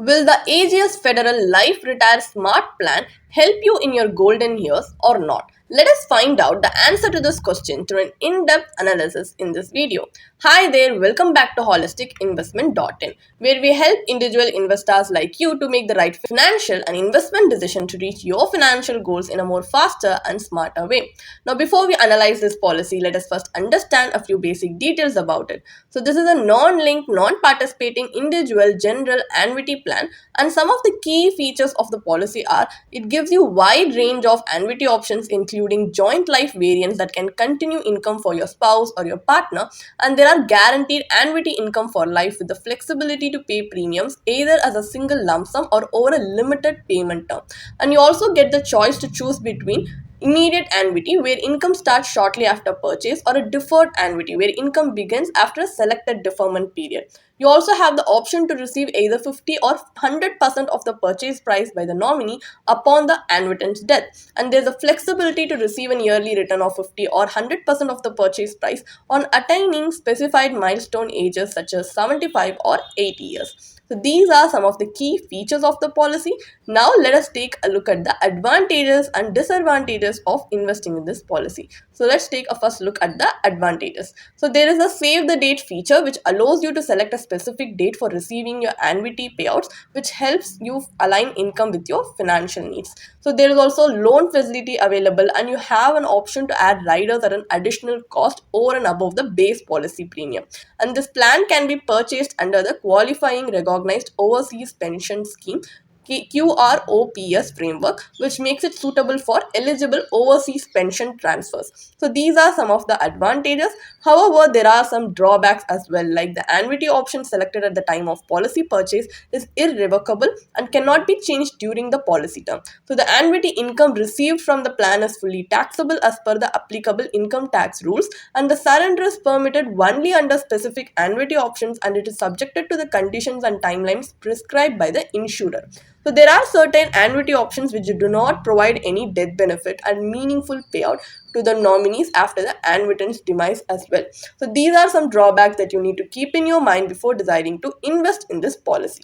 Will the Ageas Federal Life Retire Smart Plan help you in your golden years or not? Let us find out the answer to this question through an in-depth analysis in this video. Hi there, welcome back to holisticinvestment.in, where we help individual investors like you to make the right financial and investment decision to reach your financial goals in a more faster and smarter way. Now, before we analyze this policy, let us first understand a few basic details about it. So, this is a non-linked, non-participating individual general annuity plan, and some of the key features of the policy are it gives you wide range of annuity options including joint life variants that can continue income for your spouse or your partner, and there are guaranteed annuity income for life with the flexibility to pay premiums either as a single lump sum or over a limited payment term. And you also get the choice to choose between immediate annuity where income starts shortly after purchase, or a deferred annuity where income begins after a selected deferment period. You also have the option to receive either 50 or 100% of the purchase price by the nominee upon the annuitant's death, and there's a flexibility to receive an yearly return of 50 or 100% of the purchase price on attaining specified milestone ages such as 75 or 80 years. So these are some of the key features of the policy. Now let us take a look at the advantages and disadvantages of investing in this policy. So let's take a first look at the advantages. So there is a save the date feature which allows you to select a specific date for receiving your annuity payouts, which helps you align income with your financial needs. So there is also loan facility available, and you have an option to add riders at an additional cost over and above the base policy premium. And this plan can be purchased under the qualifying recognized overseas pension scheme QROPS framework, which makes it suitable for eligible overseas pension transfers. So these are some of the advantages. However, there are some drawbacks as well, like the annuity option selected at the time of policy purchase is irrevocable and cannot be changed during the policy term. So the annuity income received from the plan is fully taxable as per the applicable income tax rules, and the surrender is permitted only under specific annuity options, and it is subjected to the conditions and timelines prescribed by the insurer. So there are certain annuity options which do not provide any death benefit and meaningful payout to the nominees after the annuitant's demise as well. So these are some drawbacks that you need to keep in your mind before deciding to invest in this policy.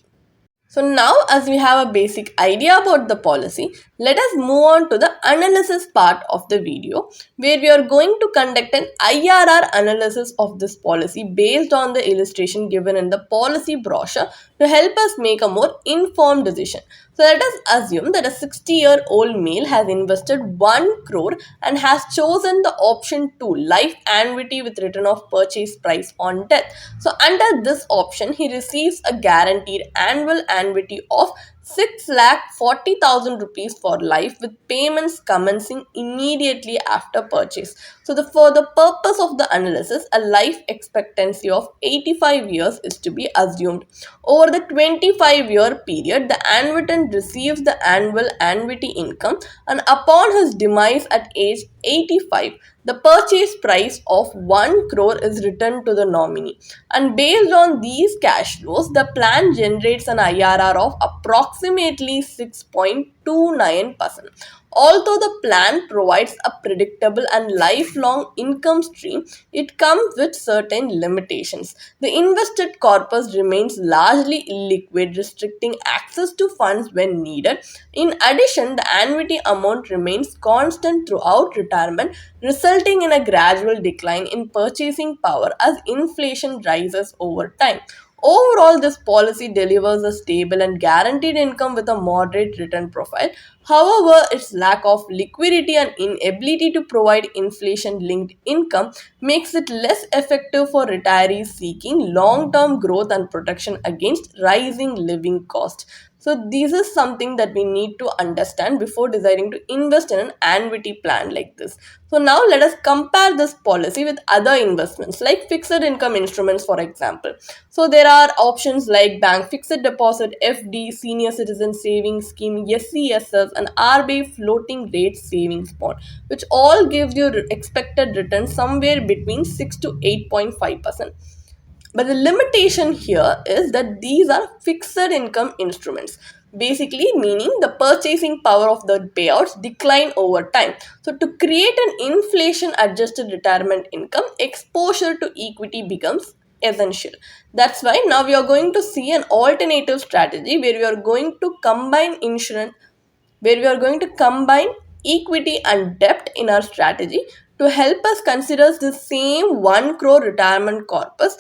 So now, as we have a basic idea about the policy, let us move on to the analysis part of the video, where we are going to conduct an IRR analysis of this policy based on the illustration given in the policy brochure to help us make a more informed decision. So let us assume that a 60-year-old male has invested 1 crore and has chosen the option 2, life annuity with return of purchase price on death. So under this option, he receives a guaranteed annual annuity of 6,40,000 rupees for life, with payments commencing immediately after purchase. So for the purpose of the analysis, a life expectancy of 85 years is to be assumed. Over the 25-year period, the annuitant receives the annual annuity income, and upon his demise at age 85, the purchase price of 1 crore is returned to the nominee. And based on these cash flows, the plan generates an IRR of approximately 6.29%. Although the plan provides a predictable and lifelong income stream, it comes with certain limitations. The invested corpus remains largely illiquid, restricting access to funds when needed. In addition, the annuity amount remains constant throughout retirement, resulting in a gradual decline in purchasing power as inflation rises over time. Overall, this policy delivers a stable and guaranteed income with a moderate return profile. However, its lack of liquidity and inability to provide inflation linked income makes it less effective for retirees seeking long term growth and protection against rising living costs. So, this is something that we need to understand before deciding to invest in an annuity plan like this. So, now let us compare this policy with other investments like fixed income instruments, for example. So, there are options like bank fixed deposit, FD, senior citizen savings scheme, SCSS, and RBI floating rate savings bond, which all gives you expected return somewhere between 6 to 8.5%. But the limitation here is that these are fixed income instruments, basically meaning the purchasing power of the payouts decline over time. So to create an inflation adjusted retirement income, exposure to equity becomes essential. That's why now we are going to see an alternative strategy where we are going to combine insurance, where we are going to combine equity and debt in our strategy to help us consider the same 1 crore retirement corpus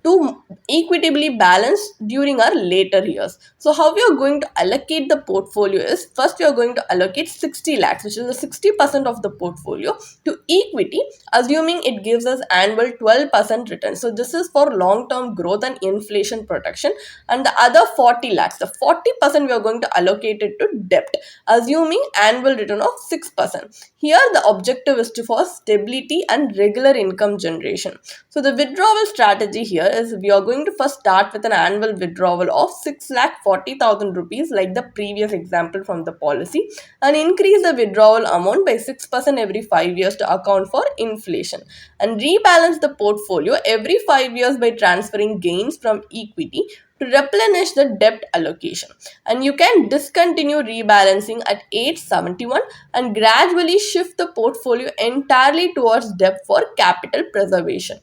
to equitably balance during our later years. So how we are going to allocate the portfolio is, first we are going to allocate 60 lakhs, which is the 60% of the portfolio, to equity, assuming it gives us annual 12% return. So this is for long term growth and inflation protection. And the other 40 lakhs, the 40% we are going to allocate it to debt, assuming annual return of 6%. Here the objective is to for stability and regular income generation. So the withdrawal strategy here is, we are going to first start with an annual withdrawal of 6,40,000 rupees like the previous example from the policy, and increase the withdrawal amount by 6% every 5 years to account for inflation, and rebalance the portfolio every 5 years by transferring gains from equity to replenish the debt allocation. And you can discontinue rebalancing at age 71 and gradually shift the portfolio entirely towards debt for capital preservation.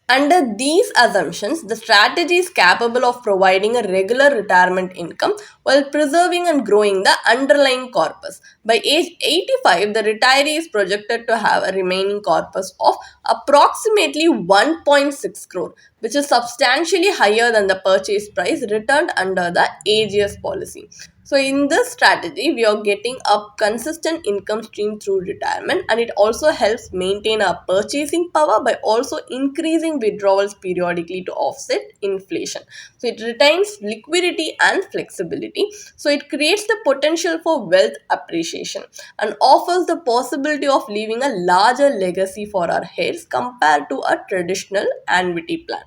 Under these assumptions, the strategy is capable of providing a regular retirement income while preserving and growing the underlying corpus. By age 85, the retiree is projected to have a remaining corpus of approximately 1.6 crore, which is substantially higher than the purchase price returned under the Ageas policy. So in this strategy, we are getting a consistent income stream through retirement, and it also helps maintain our purchasing power by also increasing withdrawals periodically to offset inflation. So it retains liquidity and flexibility. So it creates the potential for wealth appreciation and offers the possibility of leaving a larger legacy for our heirs compared to a traditional annuity plan.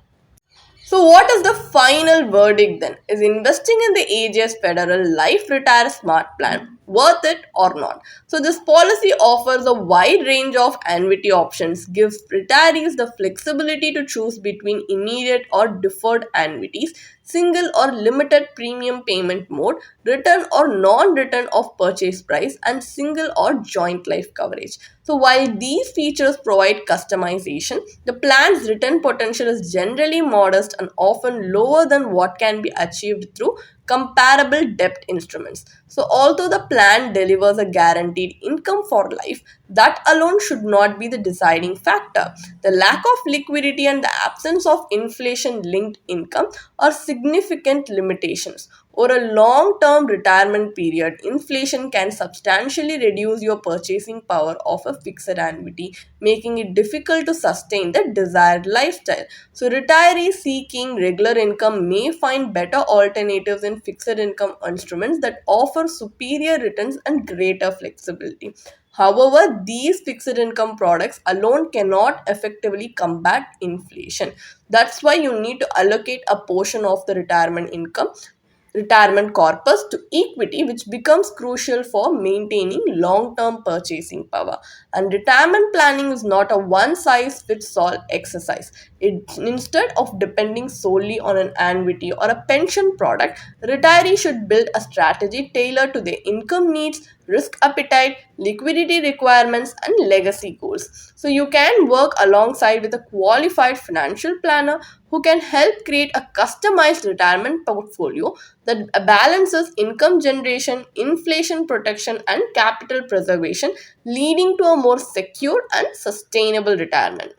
So, what is the final verdict then? Is investing in the Ageas Federal Life Retire Smart Plan worth it or not? So, this policy offers a wide range of annuity options, gives retirees the flexibility to choose between immediate or deferred annuities, single or limited premium payment mode, return or non-return of purchase price, and single or joint life coverage. So while these features provide customization, the plan's return potential is generally modest and often lower than what can be achieved through comparable debt instruments. So although the plan delivers a guaranteed income for life, that alone should not be the deciding factor. The lack of liquidity and the absence of inflation linked income are significant limitations. Over a long term retirement period, inflation can substantially reduce your purchasing power of a fixed annuity, making it difficult to sustain the desired lifestyle. So, retirees seeking regular income may find better alternatives in fixed income instruments that offer superior returns and greater flexibility. However, these fixed income products alone cannot effectively combat inflation. That's why you need to allocate a portion of the retirement corpus to equity, which becomes crucial for maintaining long term purchasing power. And retirement planning is not a one size fits all exercise. Instead of depending solely on an annuity or a pension product, retirees should build a strategy tailored to their income needs, risk appetite, liquidity requirements, and legacy goals. So you can work alongside with a qualified financial planner who can help create a customized retirement portfolio that balances income generation, inflation protection, and capital preservation, leading to a more secure and sustainable retirement.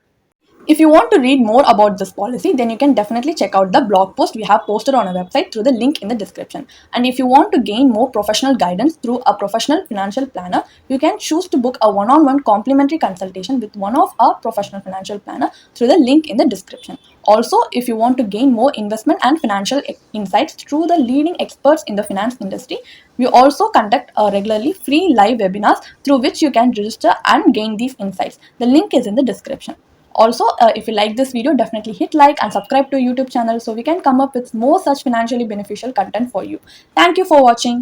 If you want to read more about this policy, then you can definitely check out the blog post we have posted on our website through the link in the description. And if you want to gain more professional guidance through a professional financial planner, you can choose to book a one-on-one complimentary consultation with one of our professional financial planner through the link in the description. Also, if you want to gain more investment and financial insights through the leading experts in the finance industry, we also conduct regularly free live webinars through which you can register and gain these insights. The link is in the description. Also, if you like this video, definitely hit like and subscribe to YouTube channel so we can come up with more such financially beneficial content for you. Thank you for watching.